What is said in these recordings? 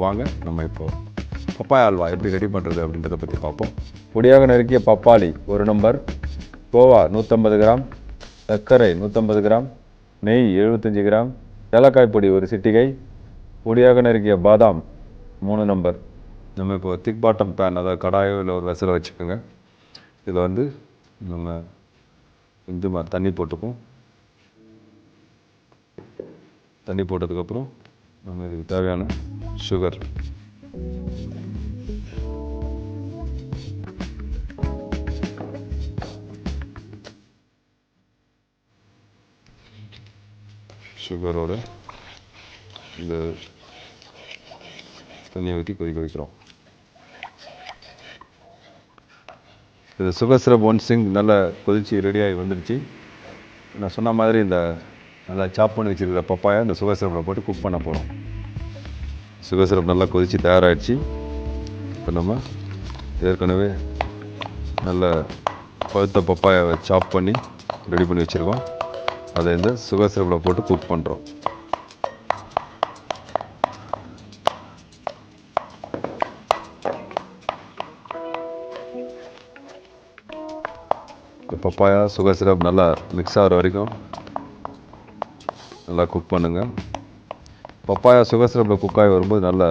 வாங்க நம்ம இப்போது பப்பாயா அல்வா எப்படி ரெடி பண்ணுறது அப்படின்றத பற்றி பார்ப்போம். பொடியாக நறுக்கிய பப்பாளி 1 நம்பர், கோவா 150 கிராம், சர்க்கரை 150 கிராம், நெய் 75 கிராம், ஏலக்காய் பொடி 1 சிட்டிகை, பொடியாக நறுக்கிய பாதாம் 3 நம்பர். நம்ம இப்போ திக் பாட்டம் பேன், அதாவது கடாயோ இல்லை ஒரு வெசலை வச்சுக்கோங்க. இதில் வந்து நம்ம இந்த மாதிரி தண்ணி போட்டுப்போம். தண்ணி போட்டதுக்கப்புறம் நம்ம இதுக்கு தேவையான சுகர், சுகரோட இந்த தண்ணியை ஊற்றி கொதிக்க வைக்கிறோம். இந்த சுகர் சிரப் ஒன்ஸ் நல்லா கொதித்து ரெடியாகி வந்துடுச்சு. நான் சொன்ன மாதிரி இந்த நல்லா சாப் பண்ணி வச்சுருக்கிற பப்பாயா இந்த சுகர் சிரப்பில் போட்டு குக் பண்ண போகிறோம். சுகர் சிரப் நல்லா கொதித்து தயாராகிடுச்சு. இப்போ நம்ம ஏற்கனவே நல்ல பழுத்த பப்பாயாவை சாப் பண்ணி ரெடி பண்ணி வச்சுருக்கோம். அதை இந்த சுகர் சிரப்பில் போட்டு குக் பண்ணுறோம். இந்த பப்பாயா சுகர் சிரப் நல்லா மிக்ஸ் ஆகிற வரைக்கும் நல்லா குக் பண்ணுங்கள். பப்பாயா சுகர் சிரப்பில் குக் ஆகி வரும்போது நல்லா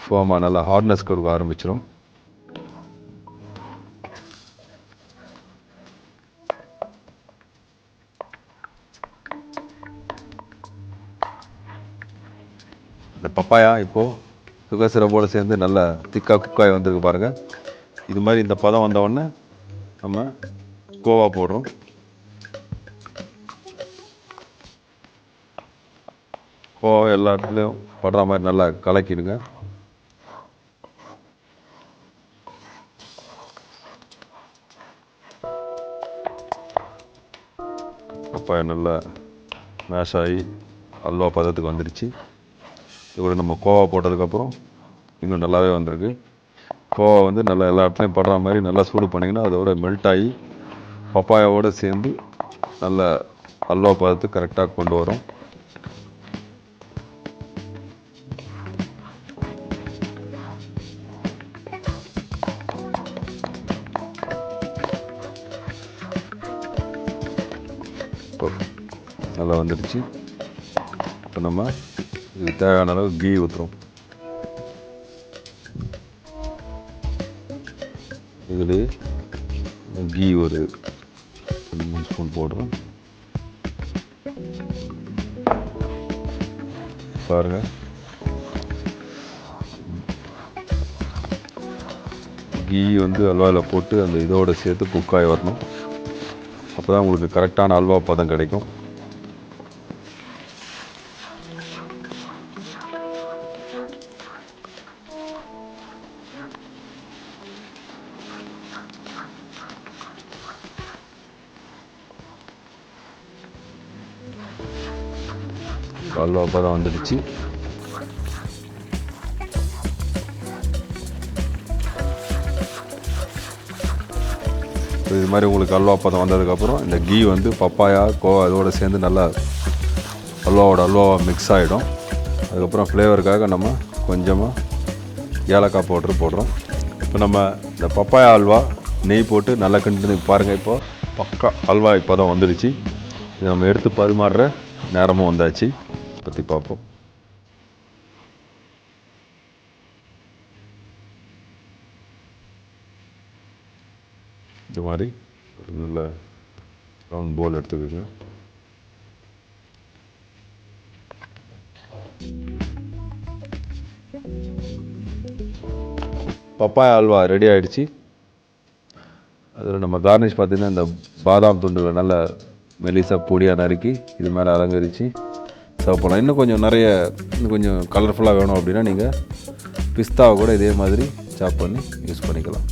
ஃபோமாக நல்லா ஹார்ட்னஸ் கொடுக்க ஆரம்பிச்சிடும். இந்த பப்பாயா இப்போது சுகர் சிரப்போடு சேர்ந்து நல்லா திக்காக குக் ஆகி வந்திருக்கு பாருங்கள். இது மாதிரி இந்த பதம் வந்தவுடனே நம்ம கோவா போடுறோம். கோவா எல்லா இடத்துலையும் படுற மாதிரி நல்லா கலக்கிடுங்க. பப்பாயா நல்லா மேஷ் ஆகி அல்வா பதத்துக்கு வந்துடுச்சு. இதோட நம்ம கோவா போட்டதுக்கப்புறம் இன்னும் நல்லாவே வந்திருக்கு. கோவா வந்து நல்லா எல்லா இடத்துலையும் படுற மாதிரி நல்லா சூடு பண்ணிங்கன்னா அதோட மெல்ட் ஆகி பப்பாயாவோடு சேர்ந்து நல்ல அல்வா பதத்துக்கு கரெக்டாக கொண்டு வரும். நல்லா வந்துடுச்சு. இப்போ நம்ம இது தேவையான அளவு கீ ஊற்றுறோம். இதுலேயே கீ ஒரு 3 ஸ்பூன் போடுறோம். பாருங்கள், கீ வந்து அல்வாவில் போட்டு அந்த இதோடு சேர்த்து குக்காய் வரணும். அப்போ தான் உங்களுக்கு கரெக்டான அல்வா பதம் கிடைக்கும். அல்வா பதம் வந்துடுச்சு. இது மாதிரி உங்களுக்கு அல்வா பதம் வந்ததுக்கப்புறம் இந்த கீ வந்து பப்பாயா கோவா இதோடு சேர்ந்து நல்லா அல்வாவாக மிக்ஸ் ஆகிடும். அதுக்கப்புறம் ஃப்ளேவருக்காக நம்ம கொஞ்சமாக ஏலக்காய் பவுட்ரு போடுறோம். இப்போ நம்ம இந்த பப்பாயா அல்வா நெய் போட்டு நல்லா கிண்டி பாருங்கள். இப்போ பக்கா அல்வா இப்போதான் வந்துடுச்சு. இது நம்ம எடுத்து பரிமாறுற நேரமும் வந்தாச்சு. பற்றி பார்ப்போம். இந்த மாதிரி ஒரு நல்ல ரவுண்ட் போல் எடுத்துக்கோங்க. பப்பாயா அல்வா ரெடி ஆகிடுச்சு. அதில் நம்ம கார்னிஷ் பார்த்திங்கன்னா இந்த பாதாம் துண்டுகளை நல்லா மெலிசாக பொடியாக நறுக்கி இது மேலே அலங்கரித்து சர்வ் பண்ணலாம். இன்னும் கொஞ்சம் கலர்ஃபுல்லாக வேணும் அப்படின்னா நீங்கள் பிஸ்தாவை கூட இதே மாதிரி சாப் பண்ணி யூஸ் பண்ணிக்கலாம்.